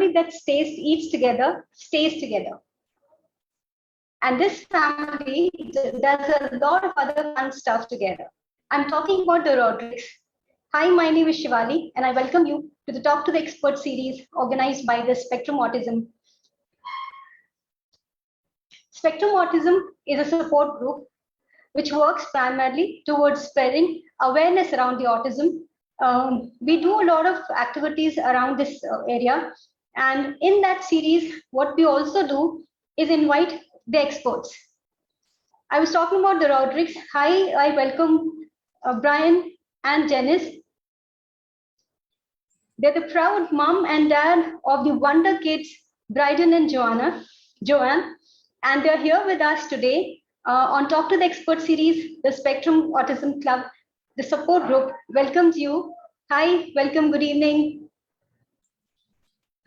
family that eats together, stays together. And this family does a lot of other fun stuff together. I'm talking about the Rodrigues. Hi, my name is Shivali, and I welcome you to the Talk to the Expert series organized by the Spectrum Autism. Spectrum Autism is a support group which works primarily towards spreading awareness around the autism. We do a lot of activities around this area. And in that series, what we also do is invite the experts. I was talking about the Rodrigues. Hi, I welcome Brydan and Janice. They're the proud mom and dad of the wonder kids, Brydan and Joanne, and they're here with us today on Talk to the Expert series. The Spectrum Autism Club, the support group, welcomes you. Hi, welcome, good evening.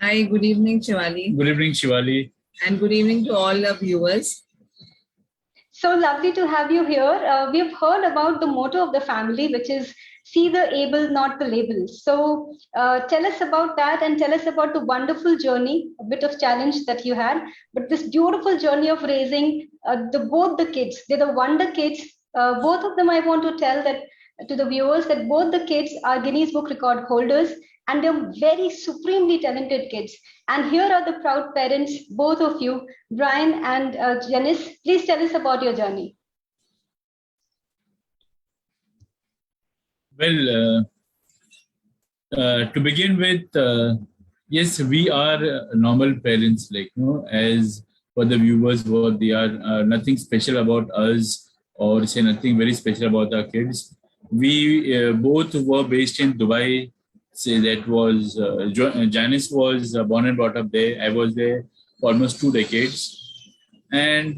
Hi, good evening, Shivali. Good evening, Shivali. And good evening to all the viewers. So lovely to have you here. We've heard about the motto of the family, which is see the able, not the label. So tell us about that and tell us about the wonderful journey, a bit of challenge that you had, but this beautiful journey of raising both the kids. They're the wonder kids. Both of them, I want to tell that to the viewers that both the kids are Guinness Book record holders, and they're very supremely talented kids. And here are the proud parents, both of you, Brydan and Janice. Please tell us about your journey. Well, to begin with, yes, we are normal parents, as for the viewers, what they are, nothing special about us or say nothing very special about our kids. We both were based in Dubai. Say that was Janice was born and brought up there. I was there for almost 2 decades, and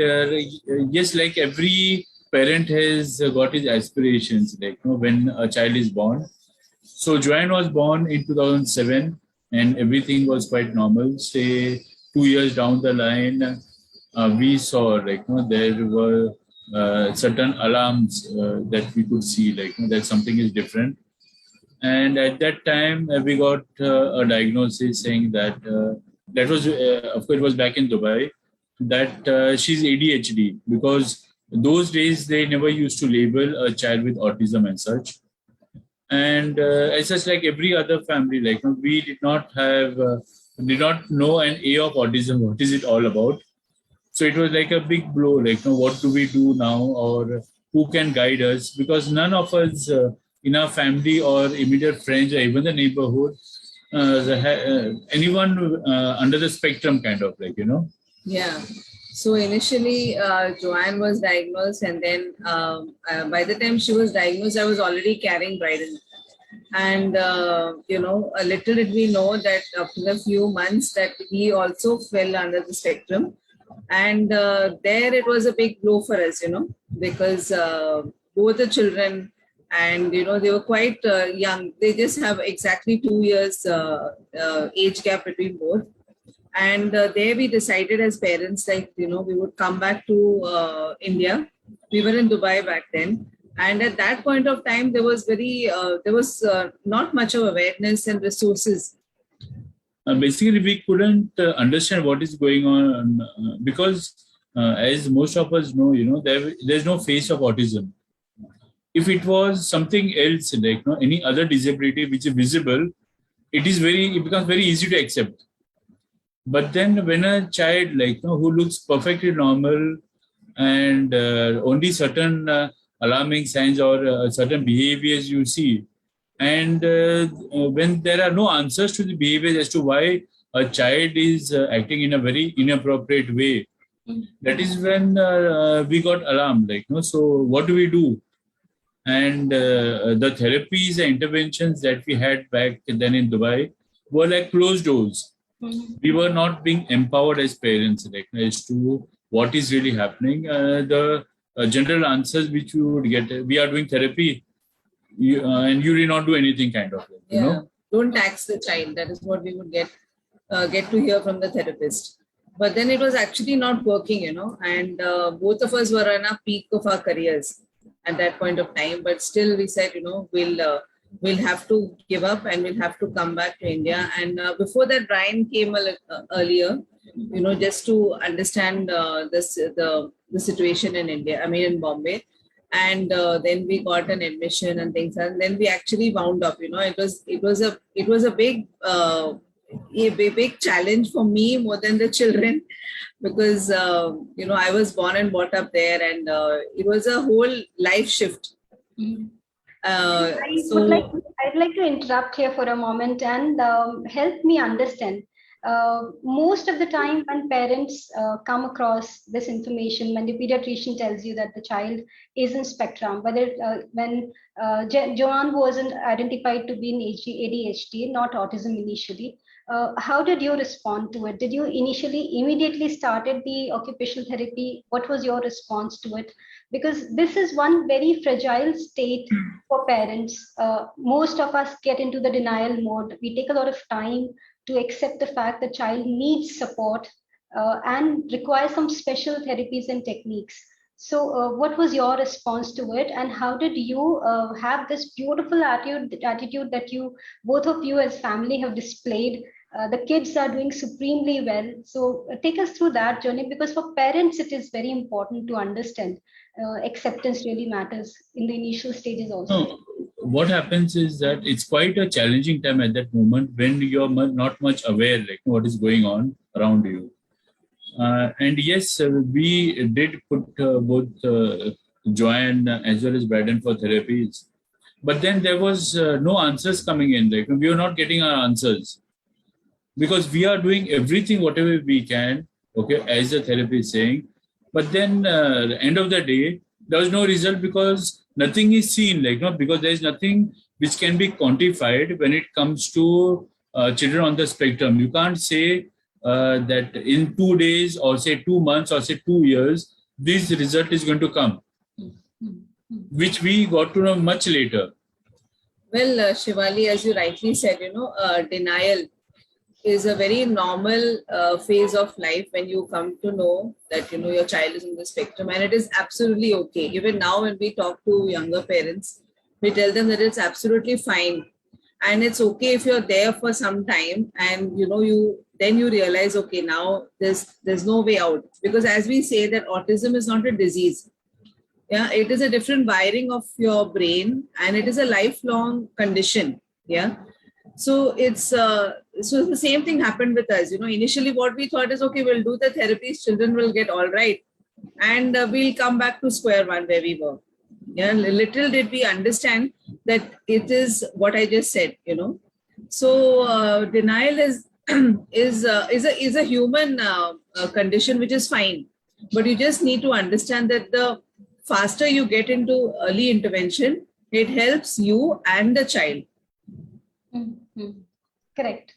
yes, like every parent has got his aspirations. When a child is born, so Joanne was born in 2007, and everything was quite normal. Say 2 years down the line, we saw there were certain alarms that we could see that something is different. And at that time, we got a diagnosis saying that that was, of course, it was back in Dubai, that she's ADHD, because those days they never used to label a child with autism and such. And as such, like every other family, we did not know an A of autism. What is it all about? So it was like a big blow. What do we do now, or who can guide us? Because none of us in our family or immediate friends or even the neighborhood, anyone under the spectrum kind of Yeah. So initially, Joanne was diagnosed, and then by the time she was diagnosed, I was already carrying Brydan. And, a little did we know that after a few months that he also fell under the spectrum. And there it was a big blow for us, because both the children, and, they were quite young. They just have exactly 2 years age gap between both. And there we decided as parents, we would come back to India. We were in Dubai back then. And at that point of time, there was not much of awareness and resources. Basically, we couldn't understand what is going on because as most of us know, there's no face of autism. If it was something else, any other disability which is visible, it becomes very easy to accept. But then when a child who looks perfectly normal and only certain alarming signs or certain behaviors you see, and when there are no answers to the behaviors as to why a child is acting in a very inappropriate way, that is when we got alarmed. So what do we do? And the therapies and interventions that we had back then in Dubai were like closed doors. We were not being empowered as parents as to what is really happening. The general answers which we would get, we are doing therapy, and you did not do anything kind of. Don't tax the child. That is what we would get to hear from the therapist. But then it was actually not working, and both of us were on a peak of our careers at that point of time. But still we said, we'll we'll have to give up and we'll have to come back to India. And before that, Brian came earlier, just to understand the situation in India, I mean in Bombay. And then we got an admission and things, and then we actually wound up. It was a big challenge for me more than the children, because I was born and brought up there, and it was a whole life shift. I'd like to interrupt here for a moment and help me understand. Most of the time when parents come across this information, when the pediatrician tells you that the child is in spectrum, whether when Joanne wasn't identified to be in ADHD, not autism initially, how did you respond to it? Did you immediately started the occupational therapy? What was your response to it? Because this is one very fragile state for parents. Most of us get into the denial mode. We take a lot of time to accept the fact that child needs support and requires some special therapies and techniques. So what was your response to it, and how did you have this beautiful attitude that you, both of you as family, have displayed? The kids are doing supremely well. So take us through that journey, because for parents it is very important to understand acceptance really matters in the initial stages also. No, what happens is that it's quite a challenging time at that moment when you're not much aware like what is going on around you. And yes, we did put both Joanne as well as Brydan for therapies. But then there was no answers coming in. Like we were not getting our answers, because we are doing everything, whatever we can, okay, as the therapy is saying. But then end of the day, there was no result because nothing is seen, because there is nothing which can be quantified when it comes to children on the spectrum. You can't say that in 2 days or say 2 months or say 2 years, this result is going to come, which we got to know much later. Well, Shivali, as you rightly said, denial is a very normal phase of life when you come to know that your child is in the spectrum, and it is absolutely okay. Even now when we talk to younger parents, we tell them that it's absolutely fine, and it's okay if you're there for some time, and you realize, okay, now there's no way out, because as we say that autism is not a disease. Yeah, it is a different wiring of your brain, and it is a lifelong condition. Yeah. So it's the same thing happened with us. Initially what we thought is, okay, we'll do the therapies, children will get all right, and we'll come back to square one where we were. Yeah, little did we understand that it is what I just said. So denial is is a human condition, which is fine, but you just need to understand that the faster you get into early intervention, it helps you and the child. Mm-hmm. Correct.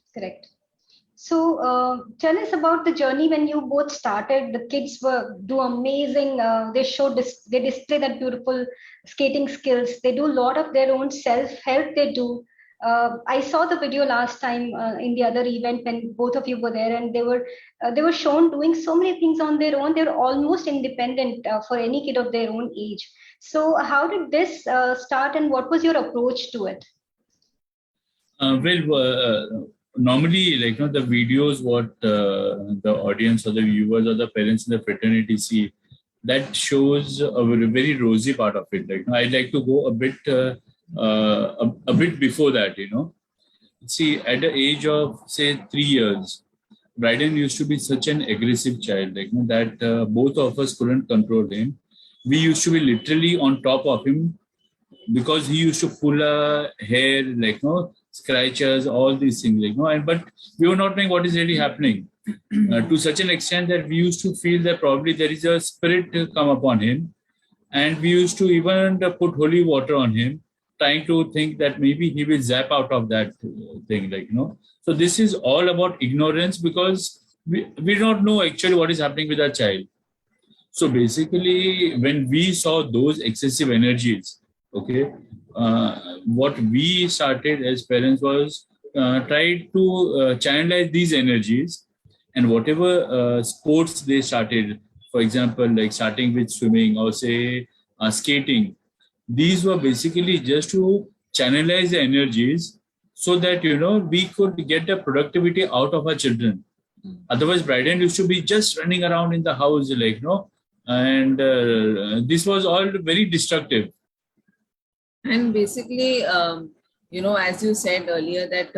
So tell us about the journey when you both started. The kids do amazing. They display that beautiful skating skills. They do a lot of their own self-help. They do. I saw the video last time in the other event when both of you were there, and they were shown doing so many things on their own. They were almost independent for any kid of their own age. So how did this start, and what was your approach to it? Normally, the videos what the audience or the viewers or the parents in the fraternity see, that shows a very rosy part of it. I'd like to go a bit before that. See, at the age of say 3 years, Brydan used to be such an aggressive child, that both of us couldn't control him. We used to be literally on top of him, because he used to pull hair, scratches, all these things, but we were not knowing what is really happening to such an extent that we used to feel that probably there is a spirit to come upon him, and we used to even put holy water on him, trying to think that maybe he will zap out of that thing, So this is all about ignorance, because we don't know actually what is happening with our child. So basically, when we saw those excessive energies, okay, what we started as parents was try to channelize these energies, and whatever sports they started, for example, like starting with swimming or say skating, these were basically just to channelize the energies so that, we could get the productivity out of our children. Otherwise, Brydan used to be just running around in the house, and this was all very destructive. And basically, as you said earlier, that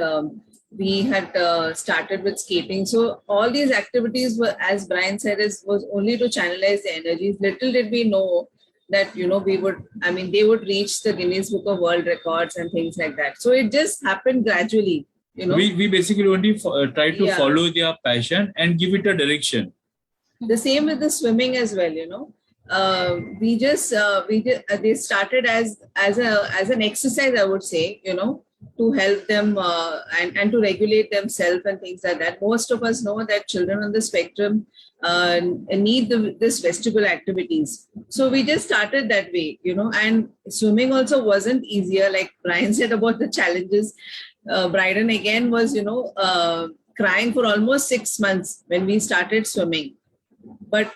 we had started with skating. So all these activities were, as Brian said, was only to channelize the energies. Little did we know that, they would reach the Guinness Book of World Records and things like that. So it just happened gradually, We basically only try to follow their passion and give it a direction. The same with the swimming as well, they started as an exercise, I would say, to help them and to regulate themselves and things like that. Most of us know that children on the spectrum need this vestibular activities. So we just started that way, and swimming also wasn't easier. Like Brian said about the challenges, Brydan again was, crying for almost 6 months when we started swimming. But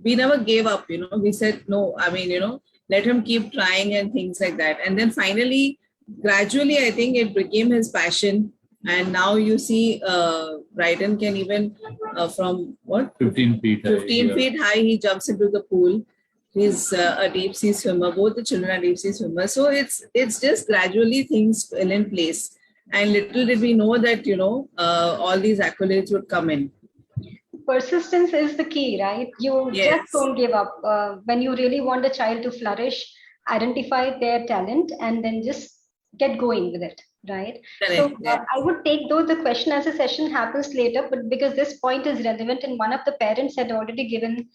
we never gave up, we said, no, let him keep trying and things like that. And then finally, gradually, I think it became his passion. And now you see Brydan can even from 15 feet high. 15 feet high, he jumps into the pool. He's a deep sea swimmer. Both the children are deep sea swimmers. So it's just gradually things fell in place. And little did we know that, all these accolades would come in. Persistence is the key, right? You just don't give up. When you really want a child to flourish, identify their talent and then just get going with it, right? Correct. So I would take though the question as a session happens later, but because this point is relevant and one of the parents had already given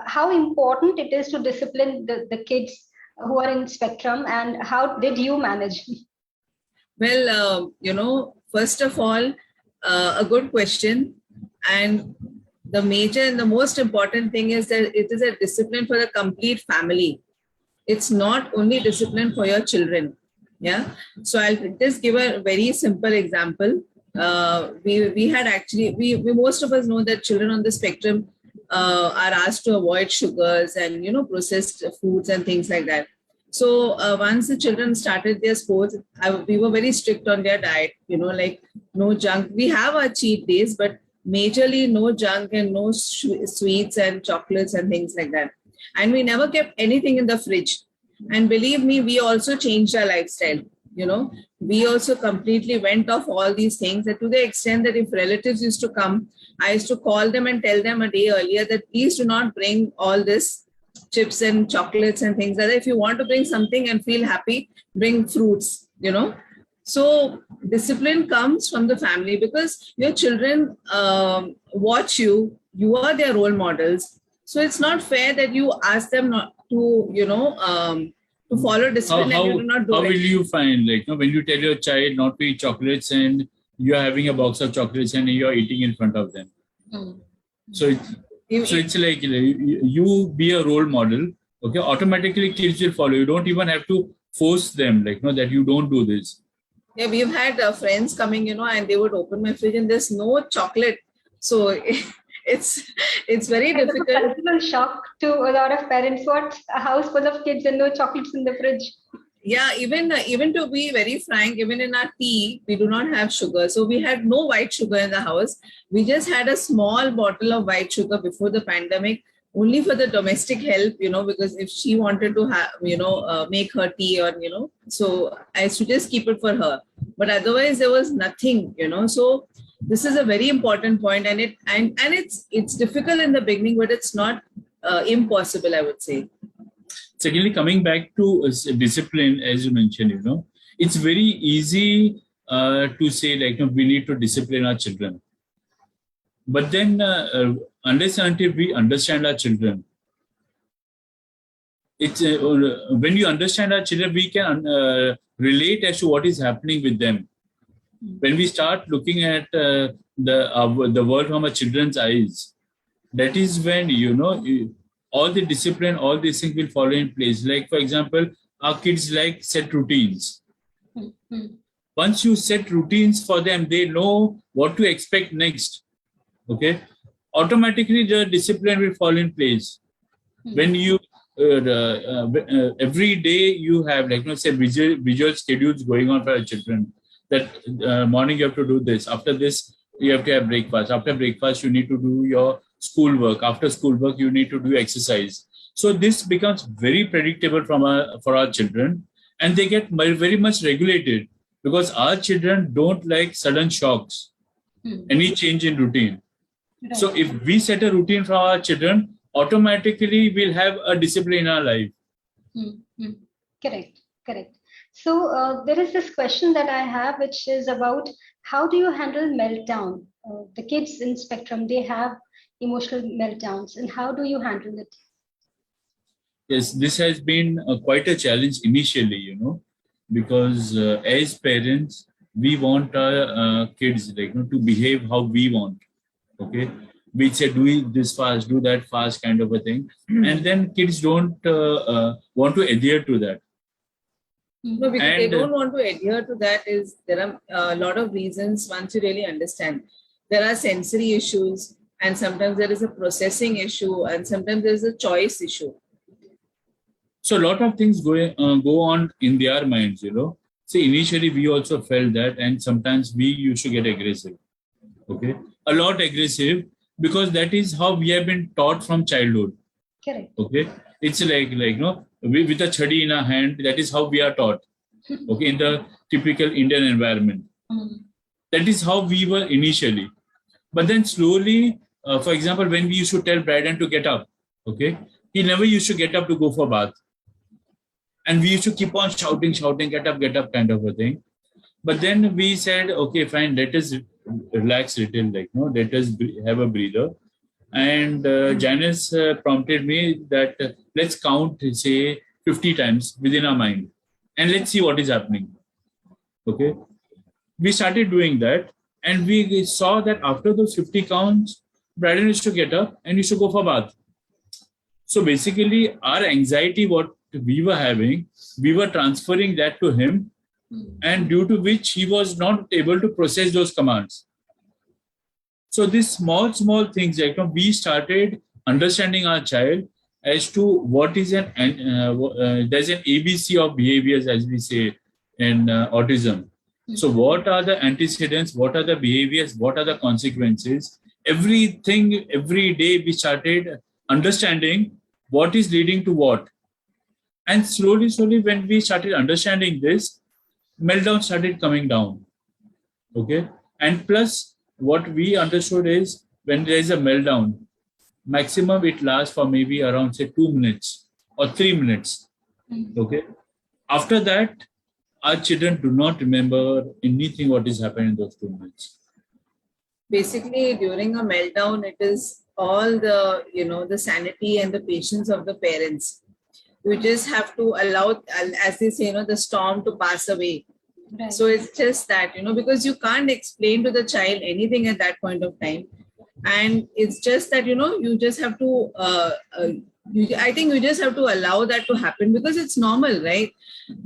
how important it is to discipline the kids who are in spectrum, and how did you manage? Well, first of all, a good question. And the major and the most important thing is that it is a discipline for the complete family. It's not only discipline for your children. Yeah. So I'll just give a very simple example. We had actually, we most of us know that children on the spectrum are asked to avoid sugars and, processed foods and things like that. So once the children started their sports, we were very strict on their diet, like no junk. We have our cheat days, but majorly no junk and no sweets and chocolates and things like that. And we never kept anything in the fridge. And believe me, we also changed our lifestyle. We also completely went off all these things, and to the extent that if relatives used to come, I used to call them and tell them a day earlier that please do not bring all this chips and chocolates and things like that. If you want to bring something and feel happy, bring fruits, So discipline comes from the family, because your children watch you. You are their role models. So it's not fair that you ask them not to, to follow discipline and you do not do it. How will you find, when you tell your child not to eat chocolates and you are having a box of chocolates and you are eating in front of them? So it's like, you be a role model. Okay, automatically kids will follow. You don't even have to force them, that you don't do this. Yeah, we've had friends coming, and they would open my fridge and there's no chocolate. So it's very difficult. It's a cultural shock to a lot of parents. What, a house full of kids and no chocolates in the fridge? Yeah, even to be very frank, even in our tea, we do not have sugar. So we had no white sugar in the house. We just had a small bottle of white sugar before the pandemic, only for the domestic help, because if she wanted to have, make her tea or, so I used to just keep it for her. But otherwise there was nothing, So this is a very important point, and it's difficult in the beginning, but it's not impossible, I would say. Secondly, coming back to discipline, as you mentioned, it's very easy to say we need to discipline our children. But then unless and until we understand our children, it's when you understand our children, we can relate as to what is happening with them. When we start looking at the world from our children's eyes, that is when, all the discipline, all these things will fall in place. Like, for example, our kids like set routines. Once you set routines for them, they know what to expect next. Okay, automatically the discipline will fall in place. When you every day you have, like, say visual schedules going on for your children, that morning you have to do this, after this you have to have breakfast, after breakfast you need to do your schoolwork, after schoolwork you need to do exercise. So this becomes very predictable for our children, and they get very much regulated, because our children don't like sudden shocks, any change in routine. Right. So if we set a routine for our children, automatically we'll have a discipline in our life. Correct. So there is this question that I have, which is about how do you handle meltdown? The kids in spectrum, they have emotional meltdowns, and how do you handle it? Yes, this has been quite a challenge initially, because as parents, we want our kids to behave how we want. Okay, we say do this fast, do that fast, kind of a thing, and then kids don't want to adhere to that. No, because they don't want to adhere to that. There are a lot of reasons once you really understand. There are sensory issues, and sometimes there is a processing issue, and sometimes there is a choice issue. So a lot of things go on in their minds, See, initially we also felt that, and sometimes we used to get aggressive. Okay, a lot aggressive, because that is how we have been taught from childhood. Correct. Okay, it's like with a chadi in our hand, that is how we are taught. Okay, in the typical Indian environment, that is how we were initially. But then slowly, for example, when we used to tell Brydan to get up, okay, he never used to get up to go for bath, and we used to keep on shouting, get up, kind of a thing. But then we said, okay, fine, let us relax a little, let us have a breather. And Janice prompted me that let's count, say, 50 times within our mind, and let's see what is happening. Okay. We started doing that, and we saw that after those 50 counts, Brydan used to get up and used to go for bath. So basically, our anxiety, what we were having, we were transferring that to him, and due to which he was not able to process those commands. So these small things, we started understanding our child as to what is there's an ABC of behaviors, as we say in autism. So what are the antecedents, what are the behaviors, what are the consequences? Everything, every day we started understanding what is leading to what. And slowly, when we started understanding this, meltdown started coming down. Okay. And plus, what we understood is when there is a meltdown, maximum it lasts for maybe around, say, 2 minutes or 3 minutes. Okay. After that, our children do not remember anything what is happening in those 2 minutes. Basically, during a meltdown, it is all the, the sanity and the patience of the parents. You just have to allow, as they say, the storm to pass away. Right. So it's just that, because you can't explain to the child anything at that point of time. And it's just that, you just have to, I think you just have to allow that to happen, because it's normal, right?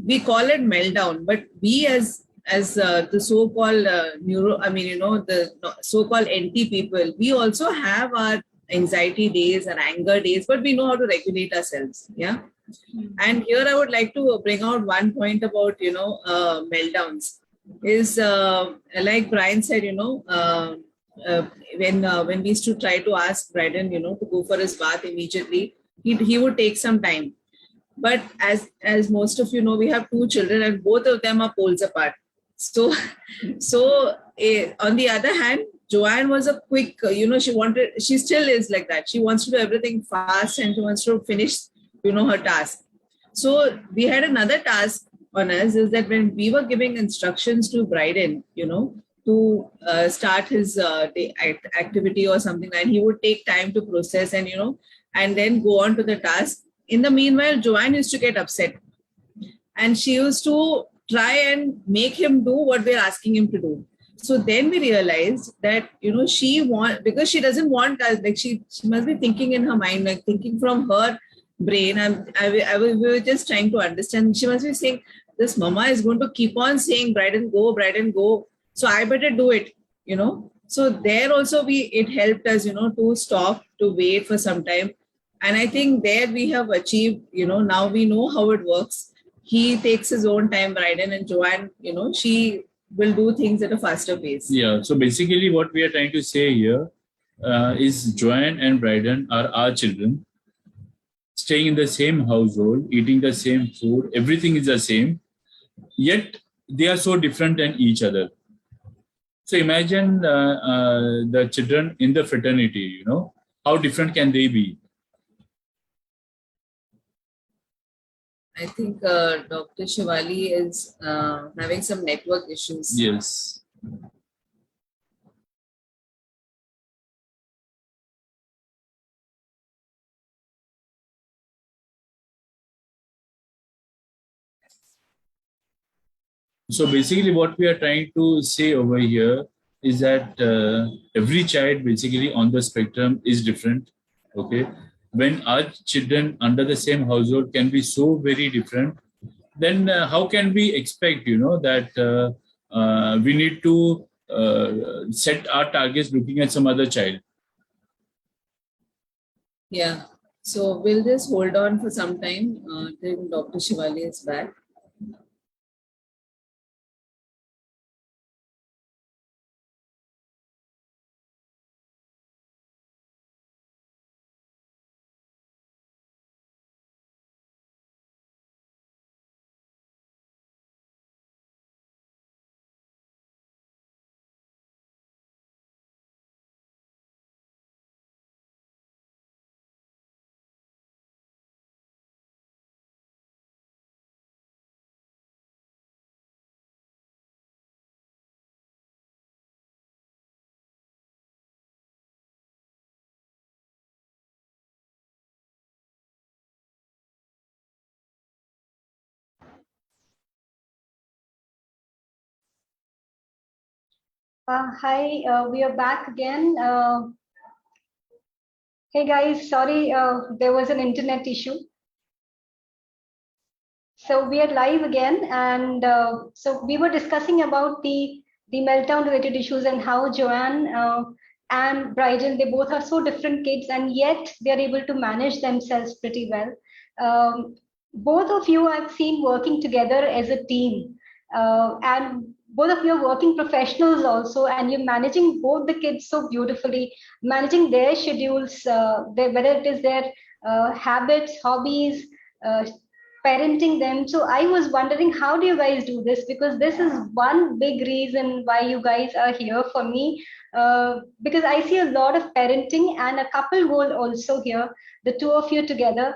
We call it meltdown, but we as the so-called the so-called NT people, we also have our anxiety days and anger days, but we know how to regulate ourselves. Yeah. And here I would like to bring out one point about, meltdowns is like Brian said, when we used to try to ask Brydan, to go for his bath immediately, he would take some time. But as most of you know, we have 2 children and both of them are poles apart. So on the other hand, Joanne was a quick, she still is like that. She wants to do everything fast and she wants to finish, her task. So we had another task on us, is that when we were giving instructions to Brydan, to start his activity or something, and he would take time to process and, and then go on to the task. In the meanwhile, Joanne used to get upset, and she used to try and make him do what we're asking him to do. So then we realized that, because she doesn't want us, like she must be thinking in her mind, like thinking from her brain. We were just trying to understand. She must be saying, this mama is going to keep on saying, Brydan, go. So I better do it, So there also it helped us, to stop, to wait for some time. And I think there we have achieved, now we know how it works. He takes his own time, Brydan, and Joanne, she will do things at a faster pace. Yeah. So basically, what we are trying to say here is Joanne and Brydan are our children, staying in the same household, eating the same food, everything is the same, yet they are so different than each other. So imagine the children in the fraternity, how different can they be? I think Dr. Shivali is having some network issues. Yes. So basically what we are trying to say over here is that every child basically on the spectrum is different. Okay. When our children under the same household can be so very different, then how can we expect, that we need to set our targets looking at some other child? Yeah. So we'll just hold on for some time till Dr. Shivali is back. Hi, we are back again. Hey guys, sorry, there was an internet issue. So we are live again, and so we were discussing about the meltdown related issues and how Joanne and Brydan, they both are so different kids, and yet they are able to manage themselves pretty well. Both of you I've seen working together as a team, and both of you are working professionals also, and you're managing both the kids so beautifully, managing their schedules, whether it is their habits, hobbies. Parenting them. So I was wondering, how do you guys do this? Because this is one big reason why you guys are here for me. Because I see a lot of parenting and a couple goal also here, the two of you together.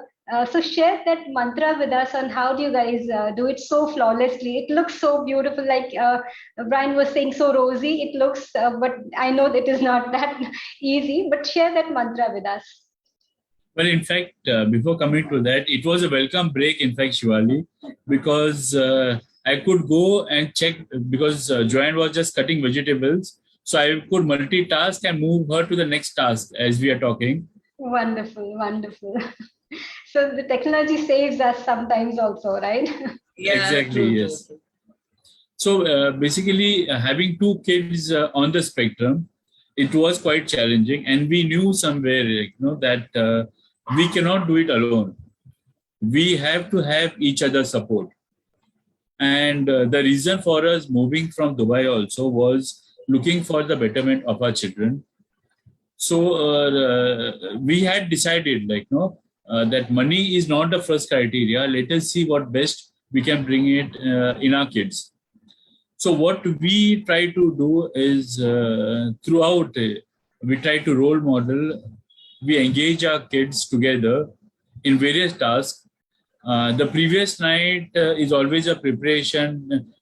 So share that mantra with us on how do you guys do it so flawlessly. It looks so beautiful, like Brian was saying, so rosy. It looks, but I know that it is not that easy. But share that mantra with us. Well, in fact, before coming to that, it was a welcome break, in fact, Shivali, because I could go and check, because Joanne was just cutting vegetables. So I could multitask and move her to the next task as we are talking. Wonderful, wonderful. So the technology saves us sometimes also, right? Yeah, exactly, yes. So basically, having two kids on the spectrum, it was quite challenging. And we knew somewhere, that we cannot do it alone. We have to have each other's support. And the reason for us moving from Dubai also was looking for the betterment of our children. So we had decided, that money is not the first criteria. Let us see what best we can bring it in our kids. So what we try to do is throughout, we try to role model, we engage our kids together in various tasks. The previous night is always a preparation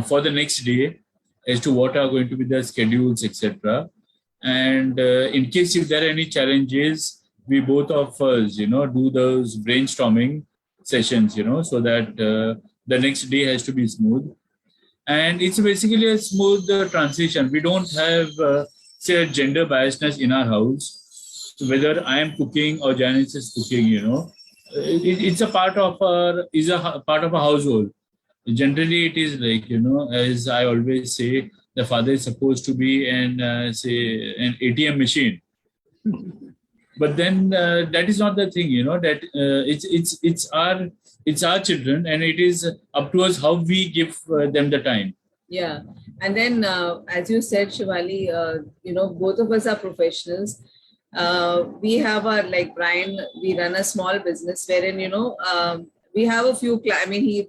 for the next day as to what are going to be the schedules, etc. And in case if there are any challenges, we both of us, do those brainstorming sessions, so that the next day has to be smooth. And it's basically a smooth transition. We don't have, say, gender biasness in our house. So whether I am cooking or Janice is cooking, it's a part of a household. Generally, it is like, as I always say, the father is supposed to be an ATM machine. But then that is not the thing, that it's our children, and it is up to us how we give them the time. Yeah. And then, as you said, Shivali, both of us are professionals. We have our, like Brian, we run a small business wherein, we have a few,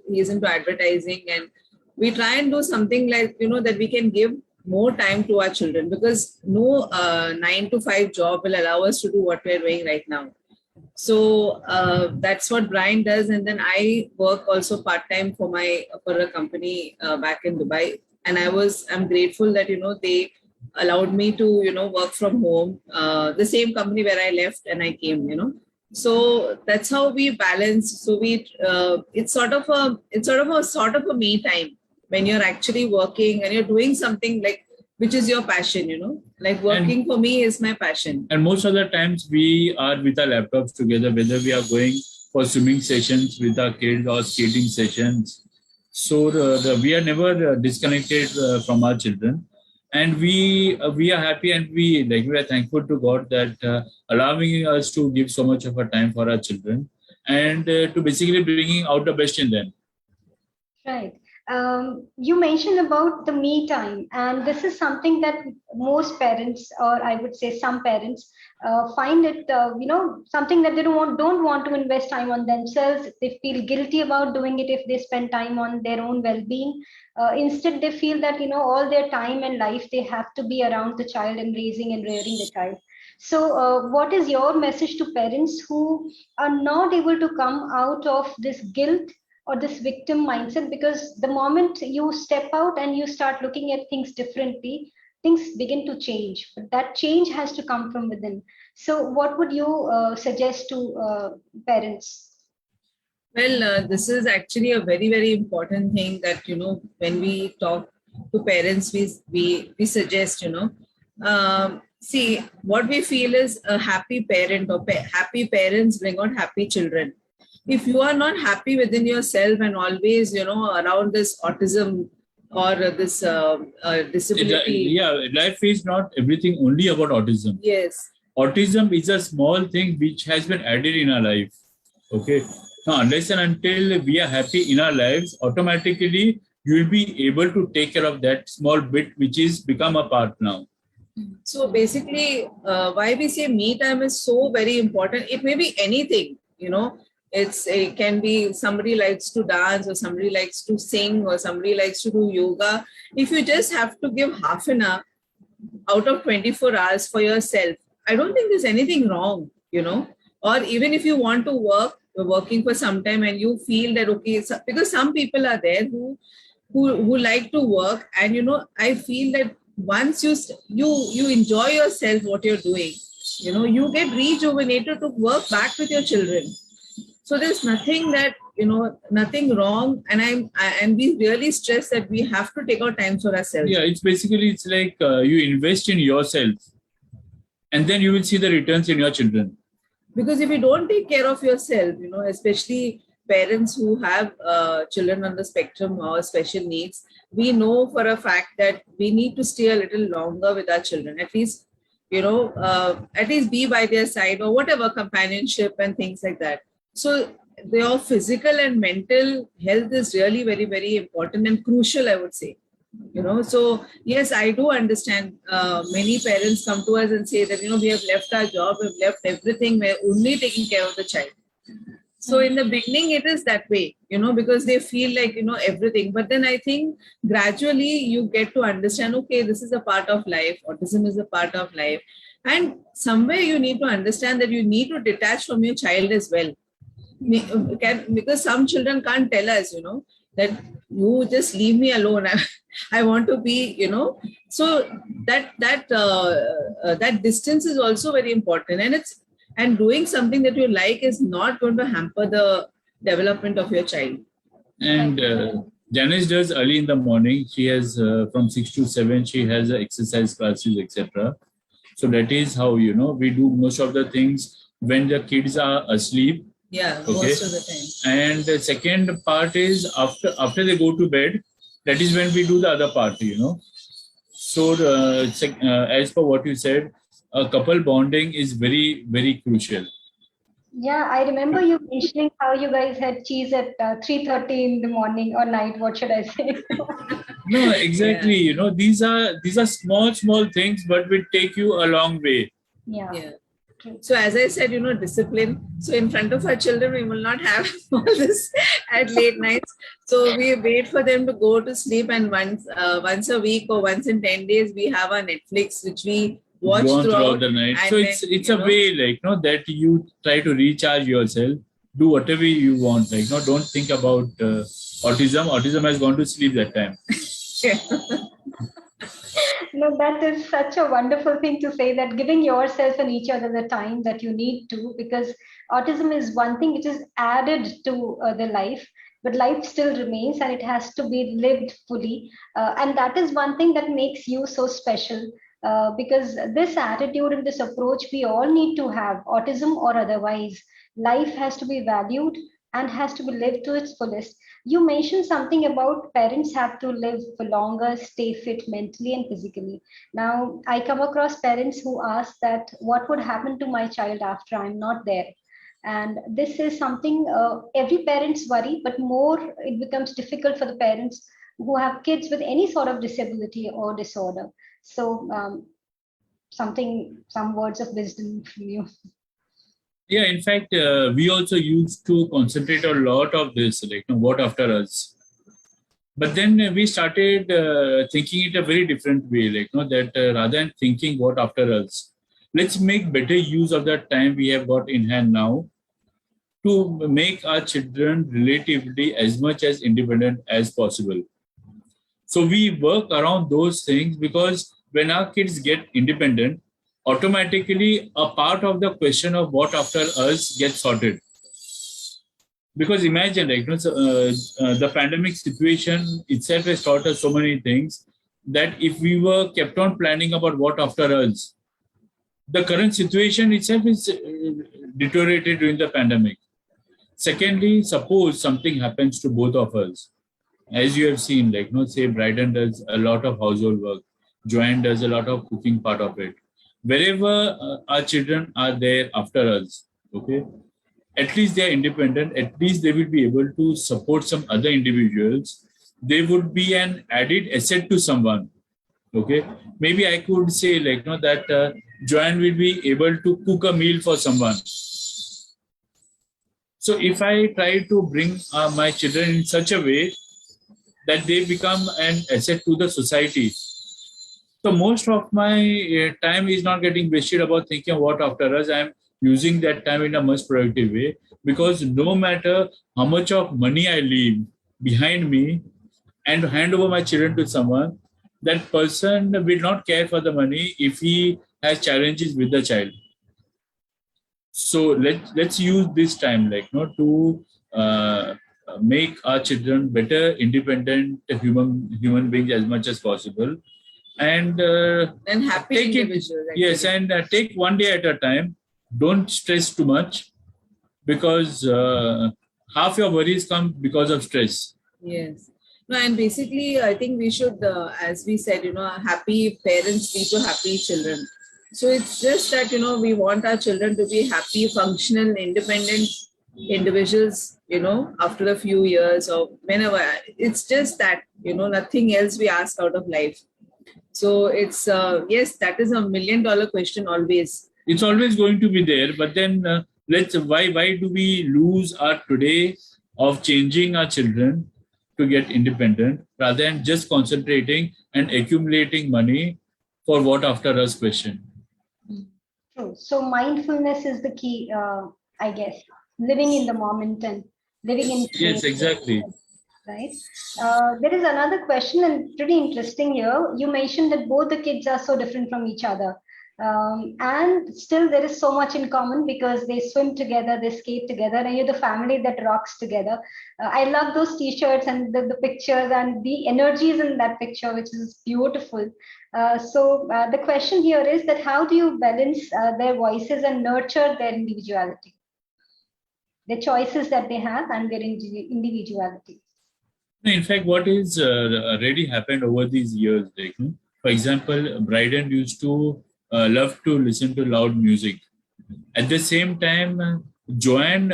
he's into advertising, and we try and do something like, that we can give more time to our children, because no 9 to 5 job will allow us to do what we're doing right now. So that's what Brian does, and then I work also part time for a company back in Dubai, and I'm grateful that they allowed me to work from home. The same company where I left and I came, So that's how we balance. So it's sort of a me time when you're actually working and you're doing something like which is your passion, like working for me is my passion. And most of the times we are with our laptops together, whether we are going for swimming sessions with our kids or skating sessions. So we are never disconnected from our children, and we are happy, and we are thankful to God that allowing us to give so much of our time for our children, and to basically bringing out the best in them. Right. You mentioned about the me time, and this is something that most parents, or I would say some parents, find it, something that they don't want to invest time on themselves. They feel guilty about doing it if they spend time on their own well-being. Instead, they feel that all their time and life they have to be around the child and raising and rearing the child. So, what is your message to parents who are not able to come out of this guilt or this victim mindset? Because the moment you step out and you start looking at things differently, things begin to change. But that change has to come from within. So, what would you suggest to parents? Well, this is actually a very, very important thing that, when we talk to parents, we suggest, see, what we feel is a happy parent or happy parents bring out happy children. If you are not happy within yourself and always, around this autism or this disability. Life is not everything only about autism. Yes. Autism is a small thing which has been added in our life. Okay. Now, unless and until we are happy in our lives, automatically you will be able to take care of that small bit which is become a part now. So basically, why we say me time is so very important. It may be anything, It can be somebody likes to dance, or somebody likes to sing, or somebody likes to do yoga. If you just have to give half an hour out of 24 hours for yourself, I don't think there's anything wrong, Or even if you want to work, you're working for some time and you feel that, okay, because some people are there who like to work, and, I feel that once you enjoy yourself, what you're doing, you get rejuvenated to work back with your children. So there's nothing that, nothing wrong. And we really stress that we have to take our time for ourselves. Yeah, it's like you invest in yourself, and then you will see the returns in your children. Because if you don't take care of yourself, especially parents who have children on the spectrum or special needs, we know for a fact that we need to stay a little longer with our children, at least be by their side, or whatever, companionship and things like that. So their physical and mental health is really very, very important and crucial, I would say. So yes, I do understand. Many parents come to us and say that, we have left our job, we've left everything, we're only taking care of the child. So in the beginning, it is that way, because they feel like, everything. But then I think gradually you get to understand, okay, this is a part of life. Autism is a part of life. And somewhere you need to understand that you need to detach from your child as well. Because some children can't tell us, that you just leave me alone. I want to be, So that distance is also very important. And doing something that you like is not going to hamper the development of your child. And Janice does early in the morning. She has from 6 to 7, she has exercise classes, etc. So that is how, we do most of the things when the kids are asleep. Yeah, okay. Most of the time. And the second part is after they go to bed, that is when we do the other part, So as per what you said, a couple bonding is very, very crucial. Yeah, I remember you mentioning how you guys had cheese at 3:30 in the morning or night. What should I say? No, exactly. Yeah. You know, these are small things, but will take you a long way. Yeah, Yeah. true. So as I said, discipline. So in front of our children, we will not have all this at late nights. So we wait for them to go to sleep, and once a week or once in 10 days, we have our Netflix, which we Go watch on throughout throughout. the night. So And then, it's a way, like, that you try to recharge yourself, do whatever you want. Like, don't think about autism. Autism has gone to sleep that time. No, that is such a wonderful thing to say, that giving yourself and each other the time that you need to, because autism is one thing which is added to the life, but life still remains and it has to be lived fully. And that is one thing that makes you so special. Because this attitude and this approach we all need to have, autism or otherwise. Life has to be valued and has to be lived to its fullest. You mentioned something about parents have to live for longer, stay fit mentally and physically. Now, I come across parents who ask that what would happen to my child after I'm not there? And this is something every parent's worry, but more it becomes difficult for the parents who have kids with any sort of disability or disorder. So, some words of wisdom from you. Yeah, in fact, we also used to concentrate a lot of this, like, what after us. But then we started thinking it a very different way, like, that rather than thinking what after us, let's make better use of that time we have got in hand now to make our children relatively as much as independent as possible. So we work around those things, because when our kids get independent, automatically a part of the question of what after us gets sorted. Because imagine, like, the pandemic situation itself has taught us so many things, that if we were kept on planning about what after us, the current situation itself is deteriorated during the pandemic. Secondly, suppose something happens to both of us. As you have seen, like, say Brydan does a lot of household work, Joanne does a lot of cooking part of it. Wherever our children are there after us, okay, at least they are independent, at least they will be able to support some other individuals. They would be an added asset to someone. Okay, maybe I could say, like, that Joanne will be able to cook a meal for someone. So if I try to bring my children in such a way that they become an asset to the society, so most of my time is not getting wasted about thinking what after us. I'm using that time in a much productive way, because no matter how much of money I leave behind me and hand over my children to someone, that person will not care for the money if he has challenges with the child. So let's use this time, like, to make our children better, independent human beings as much as possible, and happy take it. individuals. Yes, and take one day at a time. Don't stress too much, because half your worries come because of stress. Yes. No, and basically, I think we should, as we said, happy parents lead to happy children. So it's just that, we want our children to be happy, functional, independent individuals, after a few years or whenever. It's just that, nothing else we ask out of life. So it's, yes, that is $1 million question always. It's always going to be there, but then why do we lose our today of changing our children to get independent, rather than just concentrating and accumulating money for what after us question? True. So mindfulness is the key, I guess. Living in the moment and living in Yes, exactly. right? There is another question, and pretty interesting here. You mentioned that both the kids are so different from each other. And still, there is so much in common because they swim together, they skate together, and you're the family that rocks together. I love those T-shirts and the pictures and the energies in that picture, which is beautiful. So the question here is that how do you balance their voices and nurture their individuality, the choices that they have, and their individuality? In fact, what is already happened over these years, like, for example, Bryden used to love to listen to loud music. At the same time, Joanne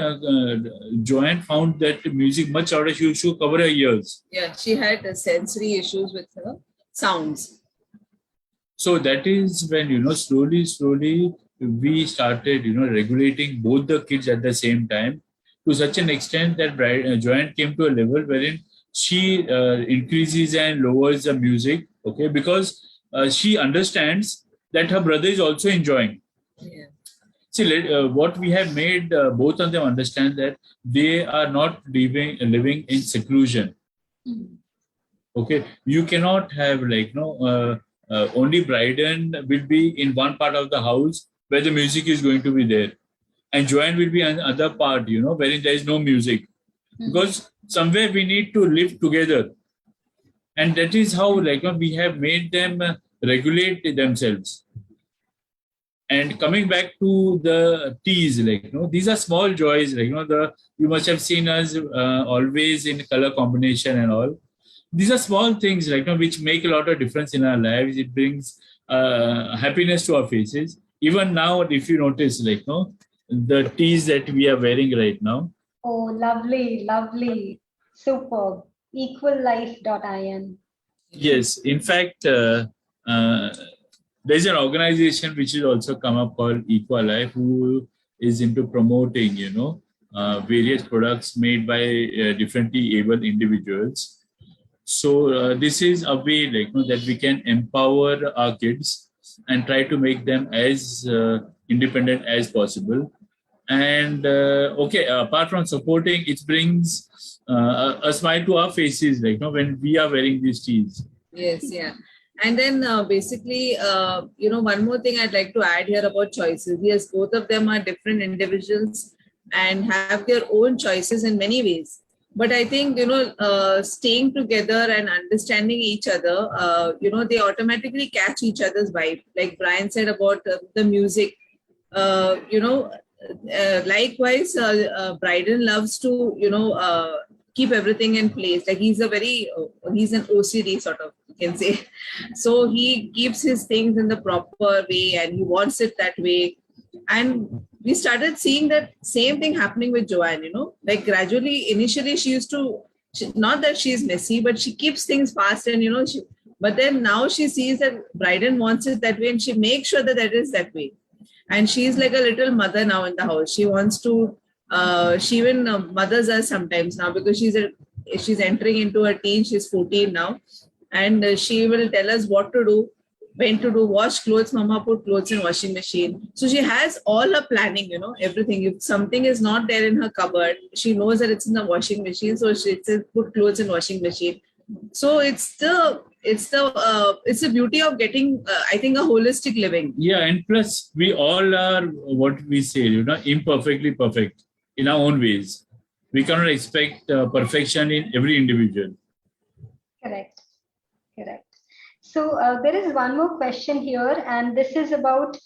found that music much louder. She used to cover her ears. Yeah, she had sensory issues with her sounds. So that is when, slowly we started, regulating both the kids at the same time, to such an extent that Joanne came to a level wherein she increases and lowers the music, okay, because she understands that her brother is also enjoying. Yeah. See, what we have made both of them understand that they are not living in seclusion. Okay, you cannot have only Brydan will be in one part of the house where the music is going to be there, and Joanne will be on other part, wherein there is no music, because somewhere we need to live together, and that is how we have made them regulate themselves. And coming back to the teas, these are small joys. You must have seen us always in color combination and all. These are small things, which make a lot of difference in our lives. It brings happiness to our faces. Even now, if you notice, the teas that we are wearing right now. Oh, lovely, lovely, superb. Equallife.in. Yes, in fact, there's an organization which has also come up called Equalife, who is into promoting, various products made by differently able individuals. So this is a way, that we can empower our kids and try to make them as independent as possible. And okay, apart from supporting, it brings a smile to our faces, when we are wearing these tees. Yes, yeah. And then basically, one more thing I'd like to add here about choices. Yes, both of them are different individuals and have their own choices in many ways. But I think, staying together and understanding each other, they automatically catch each other's vibe. Like Brian said about the music, likewise, Brydan loves to, keep everything in place. Like he's an OCD sort of, you can say. So he keeps his things in the proper way and he wants it that way. And we started seeing that same thing happening with Joanne, like gradually, initially not that she's messy, but she keeps things fast and, but then now she sees that Brydan wants it that way and she makes sure that that is that way. And she's like a little mother now in the house. She wants to, she even mothers us sometimes now because she's entering into her teen. She's 14 now. And she will tell us what to do, when to do, wash clothes, mama put clothes in washing machine. So she has all her planning, everything. If something is not there in her cupboard, she knows that it's in the washing machine. So she says put clothes in washing machine. So it's the beauty of getting, I think, a holistic living. Yeah, and plus we all are what we say, imperfectly perfect in our own ways. We cannot expect perfection in every individual. Correct. So there is one more question here, and this is about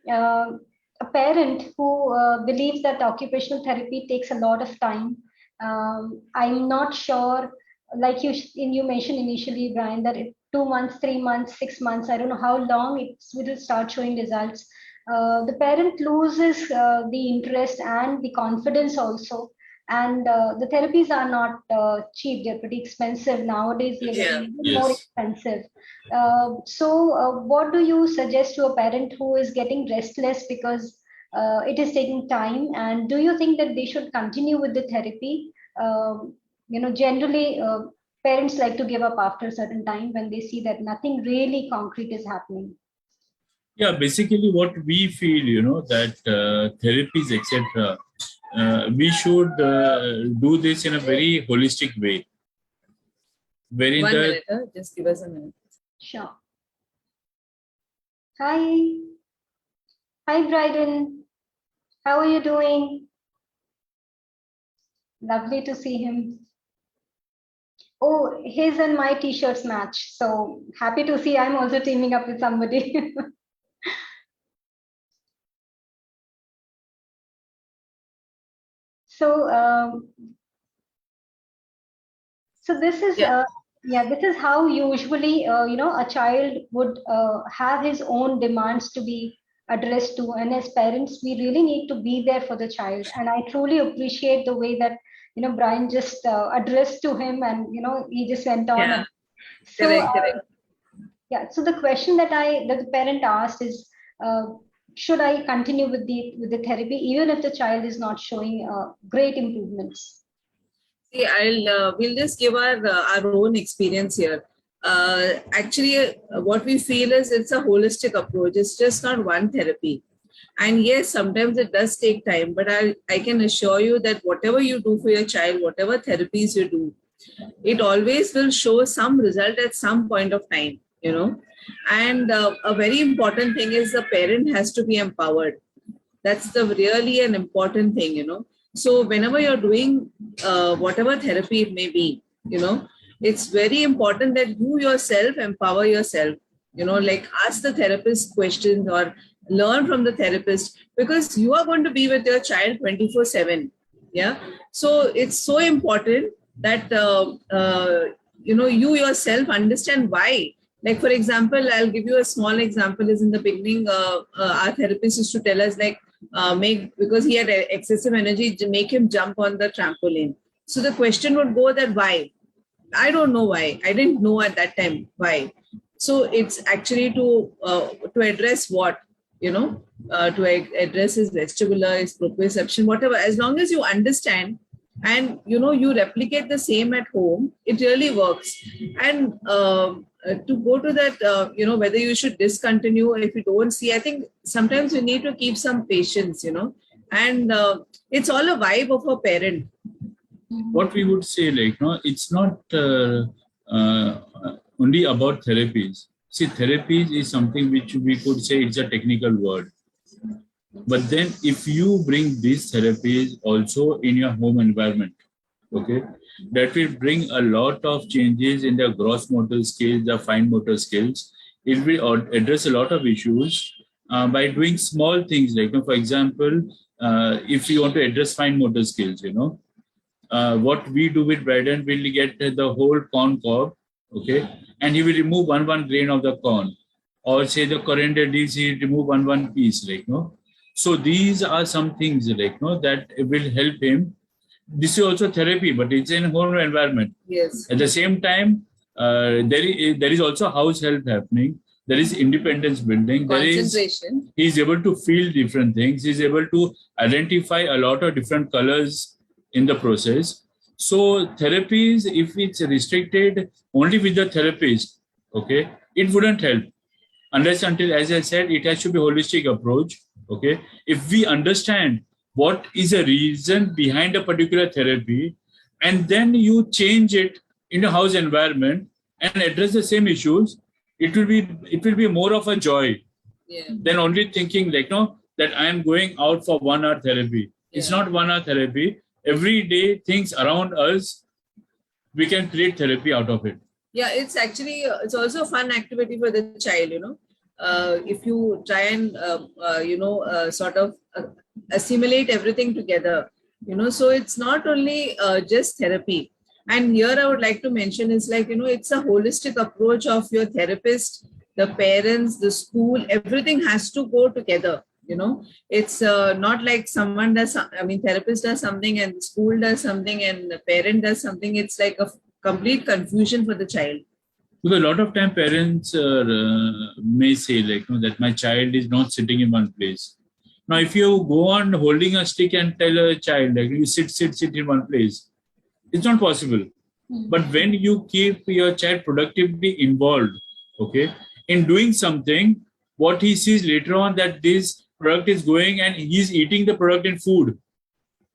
a parent who believes that occupational therapy takes a lot of time. I'm not sure, like you mentioned initially, Brian, that 2 months, 3 months, 6 months, I don't know how long it will start showing results. The parent loses the interest and the confidence also. And the therapies are not cheap; they're pretty expensive nowadays. They're getting more expensive. So, what do you suggest to a parent who is getting restless because it is taking time? And do you think that they should continue with the therapy? Generally, parents like to give up after a certain time when they see that nothing really concrete is happening. Yeah, basically what we feel, that therapies, etc., we should do this in a very holistic way. One minute, just give us a minute. Sure. Hi, Brydan. How are you doing? Lovely to see him. Oh, his and my t-shirts match. So happy to see I'm also teaming up with somebody. So, so this is Yeah, this is how usually, a child would have his own demands to be addressed to. And as parents, we really need to be there for the child. And I truly appreciate the way that, Brian just addressed to him, and, he just went on. Yeah, And so, correct, correct. yeah, so the question that the parent asked is, uh, should I continue with the therapy even if the child is not showing great improvements? See, we'll just give our own experience here. Actually, what we feel is it's a holistic approach. It's just not one therapy. And yes, sometimes it does take time, but I can assure you that whatever you do for your child, whatever therapies you do, it always will show some result at some point of time, And a very important thing is the parent has to be empowered. That's the really an important thing. So whenever you're doing whatever therapy it may be, it's very important that you yourself empower yourself, like ask the therapist questions or learn from the therapist, because you are going to be with your child 24/7. Yeah. So it's so important that, you yourself understand why. Like, for example, I'll give you a small example is in the beginning, our therapist used to tell us like, because he had excessive energy, to make him jump on the trampoline. So the question would go that why? I don't know why. I didn't know at that time why. So it's actually to address what, to address his vestibular, his proprioception, whatever. As long as you understand and you replicate the same at home, it really works. And to go to that, whether you should discontinue if you don't see, I think sometimes you need to keep some patience, and it's all a vibe of a parent. What we would say, like, no, it's not uh, only about therapies. See, therapies is something which we could say it's a technical word. But then if you bring these therapies also in your home environment, okay, that will bring a lot of changes in the gross motor skills, the fine motor skills. It will address a lot of issues by doing small things. Like, for example, if you want to address fine motor skills, what we do with Brydan, we'll get the whole corn cob, okay, and he will remove one grain of the corn, or say the coriander leaves, he remove one piece, like, no. So these are some things, like, no, that will help him. This is also therapy, but it's in home environment. Yes. At the same time, there is also house help happening. There is independence building. Concentration. He's able to feel different things. He's able to identify a lot of different colors in the process. So therapies, if it's restricted only with the therapist, okay, it wouldn't help. Unless until, as I said, it has to be a holistic approach. Okay. If we understand what is the reason behind a particular therapy, and then you change it in a house environment and address the same issues, it will be more of a joy than only thinking like, no, that I am going out for 1 hour therapy. Yeah. It's not 1 hour therapy. Every day, things around us, we can create therapy out of it. Yeah, it's actually, it's also a fun activity for the child, if you try and, sort of assimilate everything together, so it's not only just therapy. And here I would like to mention is like, it's a holistic approach of your therapist, the parents, the school, everything has to go together. It's not like someone does, therapist does something and the school does something and the parent does something. It's like a complete confusion for the child. Because a lot of time parents may say like, that my child is not sitting in one place. Now, if you go on holding a stick and tell a child like you sit in one place, it's not possible. Mm-hmm. But when you keep your child productively involved, okay, in doing something, what he sees later on that this product is going and he's eating the product in food.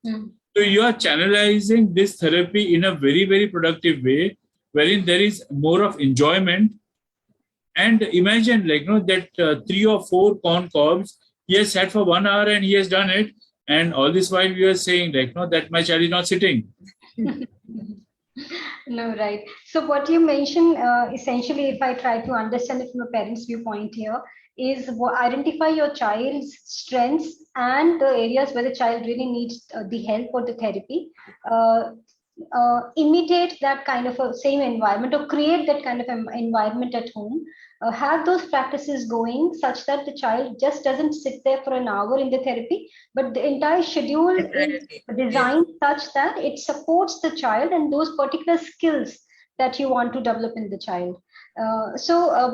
Mm-hmm. So you are channelizing this therapy in a very, very productive way, wherein there is more of enjoyment. And imagine that 3 or 4 corn cobs, he has sat for 1 hour and he has done it. And all this while we are saying that my child is not sitting. No, right. So what you mentioned, essentially, if I try to understand it from a parent's viewpoint here, is identify your child's strengths and the areas where the child really needs the help or the therapy. imitate that kind of a same environment or create that kind of environment at home. Have those practices going such that the child just doesn't sit there for an hour in the therapy, but the entire schedule is Yes. designed such that it supports the child and those particular skills that you want to develop in the child.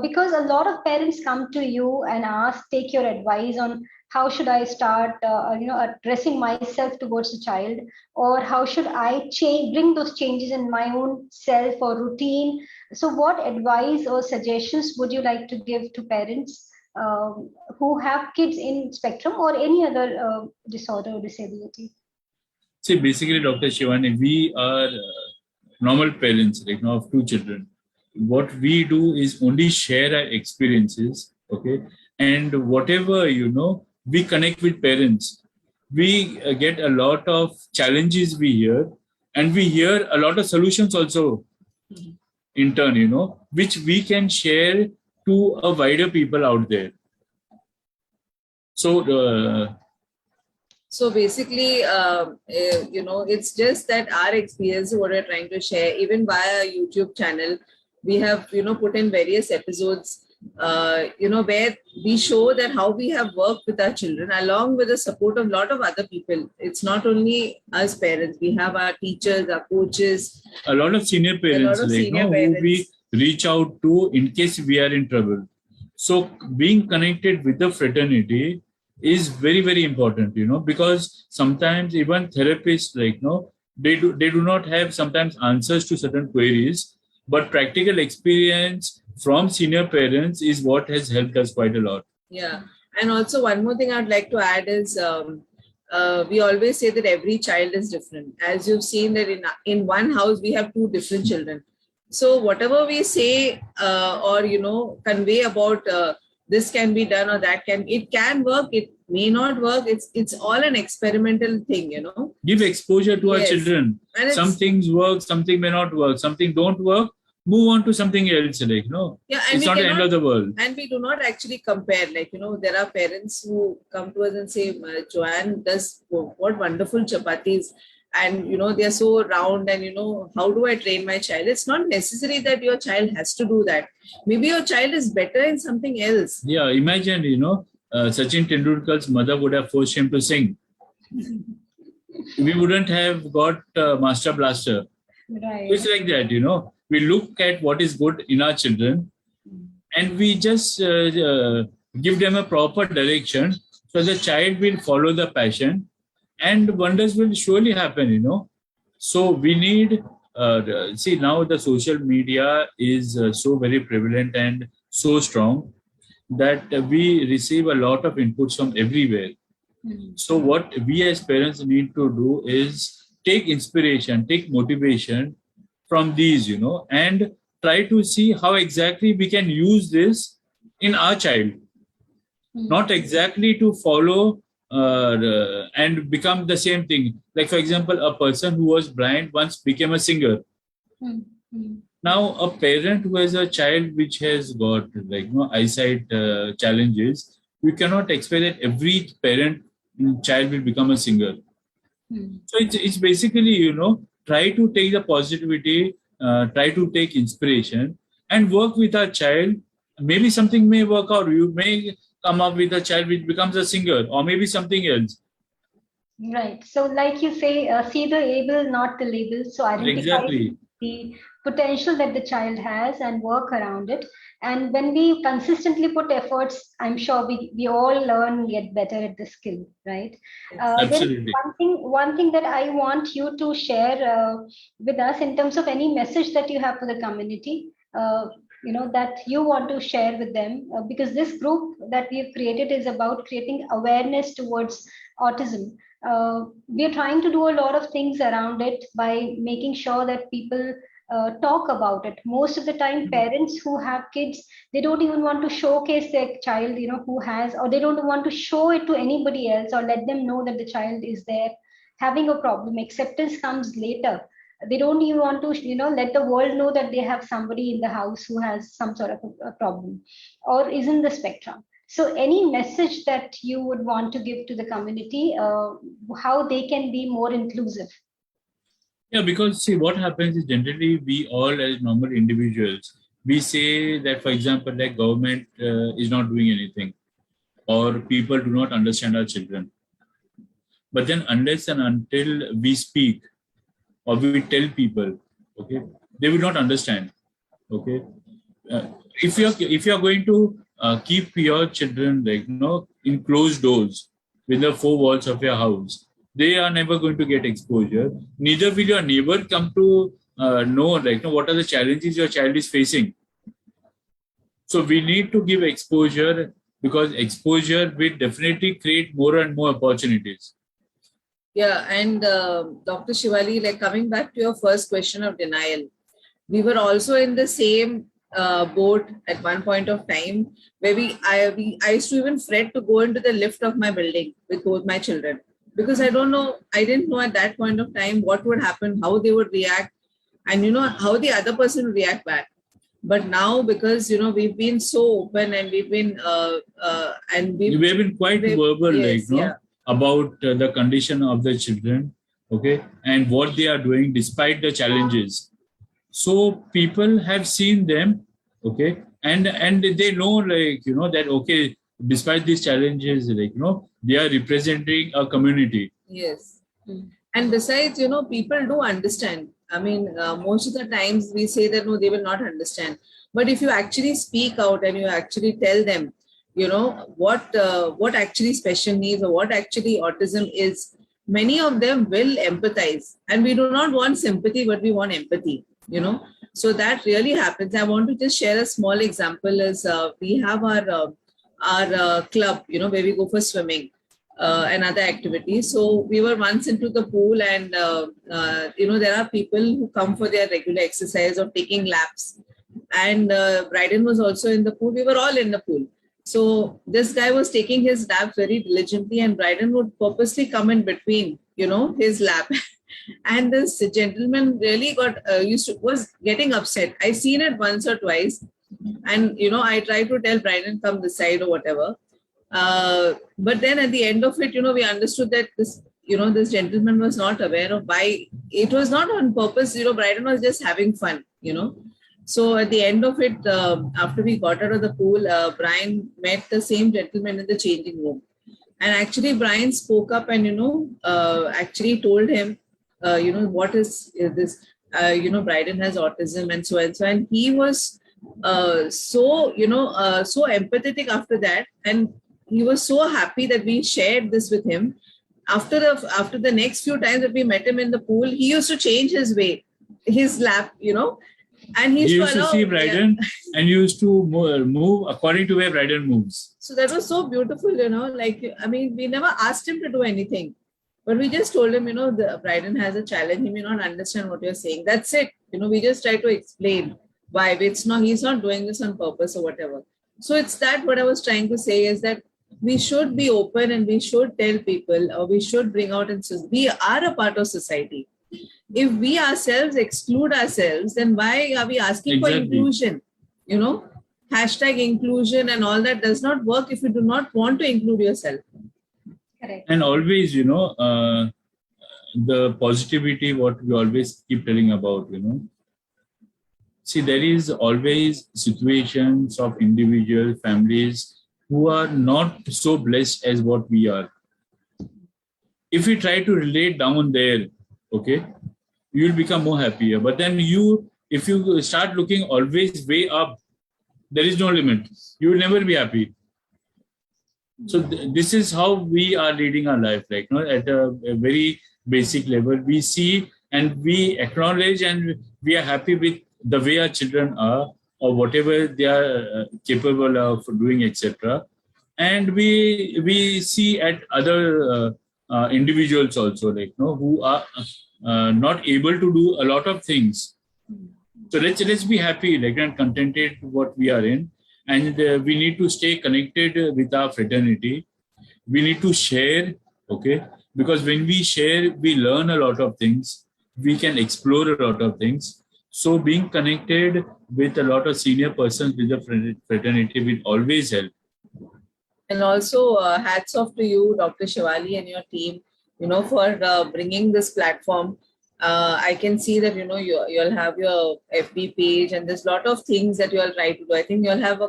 Because a lot of parents come to you and ask, take your advice on how should I start, addressing myself towards the child, or how should I change, bring those changes in my own self or routine. So, what advice or suggestions would you like to give to parents who have kids in spectrum or any other disorder or disability? See, basically, Dr. Shivani, we are normal parents, like now of two children. What we do is only share our experiences, okay? And whatever, we connect with parents. We get a lot of challenges we hear, and we hear a lot of solutions also in turn, which we can share to a wider people out there. So basically, it's just that our experience, what we're trying to share, even via YouTube channel, we have, put in various episodes, where we show that how we have worked with our children along with the support of a lot of other people. It's not only us parents, we have our teachers, our coaches. A lot of senior parents, who we reach out to in case we are in trouble. So being connected with the fraternity is very, very important, because sometimes even therapists, they do not have sometimes answers to certain queries, but practical experience from senior parents is what has helped us quite a lot. Yeah. And also one more thing I'd like to add is we always say that every child is different. As you've seen that in one house, we have two different children. So whatever we say or, convey about this can be done or it can work, it may not work. It's all an experimental thing, Give exposure to our children. And some things work, something may not work, something don't work. Move on to something else, it's not the end of the world. And we do not actually compare, there are parents who come to us and say, Joanne does what wonderful chapatis, and they are so round, and how do I train my child? It's not necessary that your child has to do that. Maybe your child is better in something else. Yeah, imagine, Sachin Tendulkar's mother would have forced him to sing. We wouldn't have got Master Blaster. Right. It's like that, we look at what is good in our children and we just give them a proper direction so the child will follow the passion and wonders will surely happen, So we need, see now the social media is so very prevalent and so strong that we receive a lot of inputs from everywhere. So what we as parents need to do is take inspiration, take motivation from these, and try to see how exactly we can use this in our child. Not exactly to follow and become the same thing. Like, for example, a person who was blind once became a singer. Now, a parent who has a child which has got eyesight challenges, we cannot expect that every child will become a singer. So it's basically, try to take the positivity, try to take inspiration and work with our child. Maybe something may work out. You may come up with a child which becomes a singer or maybe something else. Right. So like you say, see the able, not the label. So identify the potential that the child has and work around it. And when we consistently put efforts, I'm sure we all learn, get better at the skill, right? Absolutely. One thing that I want you to share with us in terms of any message that you have for the community, that you want to share with them, because this group that we have created is about creating awareness towards autism. We are trying to do a lot of things around it by making sure that people talk about it. Most of the time, parents who have kids, they don't even want to showcase their child, who has, or they don't want to show it to anybody else or let them know that the child is there having a problem. Acceptance comes later. They don't even want to, let the world know that they have somebody in the house who has some sort of a problem or is in the spectrum. So any message that you would want to give to the community, how they can be more inclusive? Yeah, because see, what happens is generally we all as normal individuals, we say that, for example, like government is not doing anything or people do not understand our children. But then unless and until we speak or we tell people, okay, they will not understand. Okay, uh, if you're going to keep your children like in closed doors with the four walls of your house, they are never going to get exposure. Neither will your neighbor come to know what are the challenges your child is facing. So we need to give exposure, because exposure will definitely create more and more opportunities. Yeah, and Dr. Shivali, like coming back to your first question of denial, we were also in the same boat at one point of time where I used to even fret to go into the lift of my building with both my children, because I didn't know at that point of time what would happen, how they would react, and how the other person would react back. But now, because we've been so open and we've been we've been quite verbal, yes, about the condition of the children, okay, and what they are doing despite the challenges. So people have seen them, okay, and they know that okay, despite these challenges, they are representing a community. Yes. And besides, people do understand. I mean, most of the times we say that no, they will not understand. But if you actually speak out and you actually tell them, what actually special needs or what actually autism is, many of them will empathize. And we do not want sympathy, but we want empathy. So that really happens. I want to just share a small example. Is we have our club, where we go for swimming. And other activities. So we were once into the pool, and there are people who come for their regular exercise or taking laps. And Brydan was also in the pool. We were all in the pool. So this guy was taking his lap very diligently, and Brydan would purposely come in between, his lap. And this gentleman really was getting upset. I seen it once or twice, and I tried to tell Brydan, come this side or whatever. But then at the end of it, we understood that this gentleman was not aware of why. It was not on purpose. Brydan was just having fun. So at the end of it, after we got out of the pool, Brian met the same gentleman in the changing room, and actually Brian spoke up and actually told him, what is this? Brydan has autism and so and so, and he was so empathetic after that, and he was so happy that we shared this with him. After the next few times that we met him in the pool, he used to change his lap, and he used to see Brydan and used to move according to where Brydan moves. So that was so beautiful, we never asked him to do anything, but we just told him, the Brydan has a challenge. He may not understand what you're saying. That's it. We just try to explain why he's not doing this on purpose or whatever. So it's that what I was trying to say is that we should be open and we should tell people, or we should bring out, and we are a part of society. If we ourselves exclude ourselves, then why are we asking for inclusion? Hashtag inclusion and all that does not work if you do not want to include yourself. Correct. And always, the positivity, what we always keep telling about, see, there is always situations of individual families who are not so blessed as what we are. If we try to relate down there, okay, you will become more happier. But then if you start looking always way up, there is no limit. You will never be happy. So this is how we are leading our life, at a very basic level. We see and we acknowledge and we are happy with the way our children are, or whatever they are capable of doing, etc. And we see at other individuals also, who are not able to do a lot of things. So let's be happy, and contented what we are in, and we need to stay connected with our fraternity. We need to share, okay, because when we share, we learn a lot of things. We can explore a lot of things. So being connected with a lot of senior persons with the fraternity will always help. And also hats off to you, Dr. Shivali, and your team, for bringing this platform. I can see that, you'll have your FB page, and there's a lot of things that you'll try to do. I think you'll have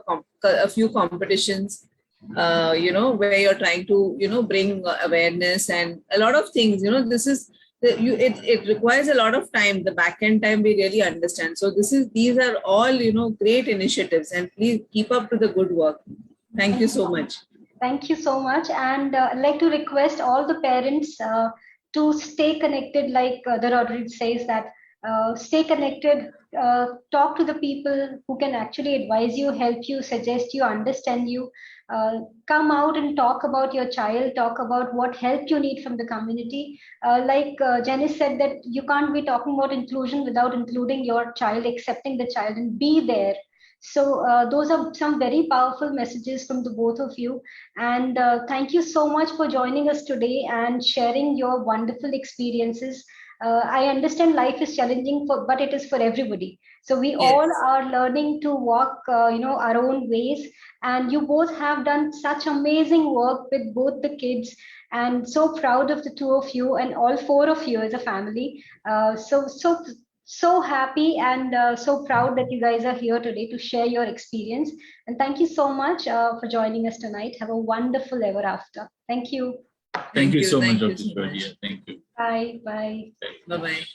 a few competitions, where you're trying to, bring awareness and a lot of things. This is it requires a lot of time. The back end time we really understand. So these are all, great initiatives, and please keep up to the good work. Thank you so much. Thank you so much. And I'd like to request all the parents to stay connected, like the Rodrigues says, that stay connected, talk to the people who can actually advise you, help you, suggest you, understand you. Come out and talk about your child, talk about what help you need from the community. Like Janice said, that you can't be talking about inclusion without including your child, accepting the child, and be there. So those are some very powerful messages from the both of you. And thank you so much for joining us today and sharing your wonderful experiences. I understand life is challenging, but it is for everybody. So we all are learning to walk, our own ways. And you both have done such amazing work with both the kids. And so proud of the two of you and all four of you as a family. So happy and so proud that you guys are here today to share your experience. And thank you so much for joining us tonight. Have a wonderful ever after. Thank you. Thank you so much, Dr. Jodia. Thank you. Bye. Bye. Bye-bye.